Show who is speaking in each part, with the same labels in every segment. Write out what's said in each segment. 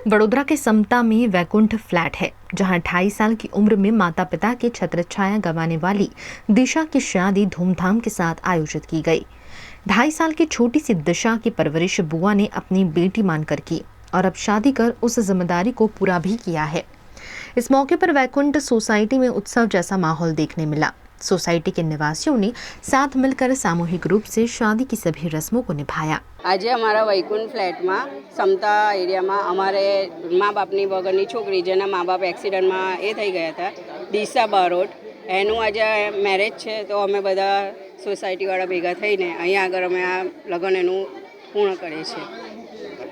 Speaker 1: वडोदरा के समता में वैकुंठ फ्लैट है, जहां 28 साल की उम्र में माता पिता की छत्रछाया गंवाने वाली दिशा की शादी धूमधाम के साथ आयोजित की गई। 2.5 साल की छोटी सी दिशा की परवरिश बुआ ने अपनी बेटी मानकर की और अब शादी कर उस जिम्मेदारी को पूरा भी किया है। इस मौके पर वैकुंठ सोसाइटी में उत्सव जैसा माहौल देखने मिला। सोसाइटी के निवासियों ने साथ मिलकर सामूहिक रूप से शादी की सभी रस्मों को निभाया।
Speaker 2: आज अमरा वैकुंठ फ्लेट में समता एरिया में अमरे माँ बापनी वगरनी छोकरी जेना माँ बाप एक्सिडेंट में ए थी गया था दिशा बारोट एनु आज मैरेज है। तो अमे बधा सोसायटी वाला भेगा थईने अहींया आगळ अमे आ लग्न एनु पूर्ण करे छे।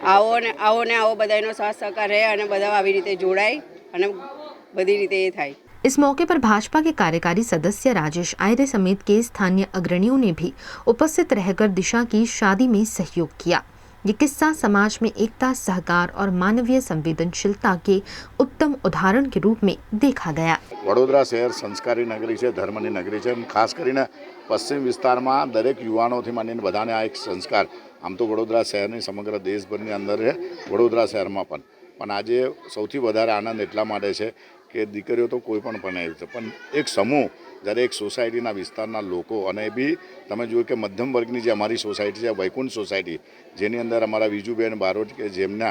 Speaker 2: आवो ने आवो बधानो साथ सहकार रहे अने बधा आवी रीते जोड़ाय अने बधी रीते ए थाय।
Speaker 1: इस मौके पर भाजपा के कार्यकारी सदस्य राजेश आयरे समेत के स्थानीय अग्रणियों ने भी उपस्थित रहकर दिशा की शादी में सहयोग किया। ये किस्सा समाज में एकता, सहकार और मानवीय संवेदनशीलता के उत्तम उदाहरण के रूप में देखा गया।
Speaker 3: वडोदरा शहर संस्कारी नगरी है, धर्मनी नगरी है। खास करीने पश्चिम विस्तार में दरेक युवानोथी मांडीने बधाने आ एक संस्कार आम तो वडोदरा शहर समग्र देशभर अंदर है, वडोदरा शहर में पण आजे सौथी वधारे आनंद एटला माटे छे के दीकरीओ तो कोईपण परणावी छे, पण एक समूह જ્યારે એક સોસાયટીના વિસ્તારના લોકો અને બી તમે જુઓ કે મધ્યમ વર્ગની જે અમારી સોસાયટી છે વૈકુંઠ સોસાયટી જેની અંદર અમારા વિજુબેન બારોટ કે જેમના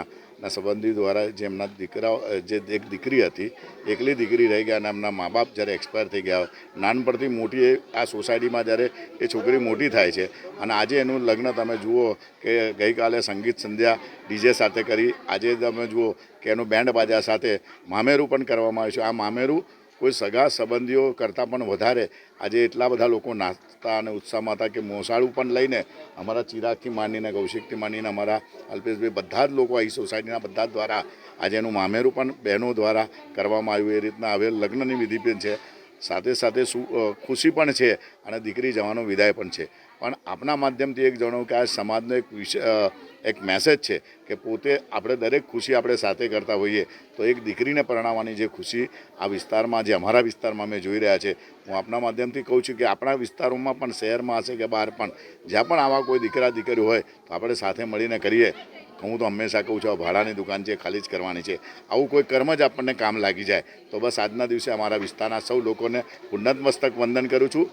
Speaker 3: સંબંધી દ્વારા જેમના દીકરાઓ જે એક દીકરી હતી એકલી દીકરી રહી ગયા અને એમના મા બાપ જ્યારે એક્સપાયર થઈ ગયા નાનપણથી મોટી આ સોસાયટીમાં જ્યારે એ છોકરી મોટી થાય છે અને આજે એનું લગ્ન તમે જુઓ કે ગઈકાલે સંગીત સંધ્યા ડીજે સાથે કરી આજે તમે જુઓ કે એનું બેન્ડ બાજા સાથે મામેરું પણ કરવામાં આવ્યું છે। આ મામેરું कोई सगा संबंधीओ करता पण वधारे आज एटला बधा लोको नाचता अने उत्साहमां हता के मोसाळू पण लईने अमरा चिरागथी मांडीने कौशिकथी मांडीने अमरा अल्पेशभाई बधा ज लोको आ सोसायटीना बधा द्वारा आज एनुं मामेरू पण बहनों द्वारा करवामां आव्युं। ए रीतना हवे लग्ननी विधि पण छे, साथे साथे खुशी पण छे अने दीकरी जवानो विदाय पण छे। पण आपना माध्यमथी एक जणावुं के आ समाजनो एक विषय एक मैसेज है कि पोते आपणे दरेक खुशी आपणे साथे करता होईए तो एक दीकरीने परणाववानी जे खुशी आ विस्तारमां जे अमारा विस्तारमां अमे जोई रह्या छे हूँ आपना माध्यमथी कहूँ छूं कि आपणा विस्तारोमां पण शहेरमां हशे के बहार पण ज्यां पण आवा कोई दीकरा दीकरी होय तो आपणे साथे मळीने करीए। हूँ तो हमेशा कहूँ छूं भाड़ानी दुकान है खाली ज करवानी है, आवुं कोई कर्म ज आपणने काम लागी जाए तो बस आजना दिवसे अमारा विस्तारना सौ लोकोने नतमस्तक वंदन करूँ छूं।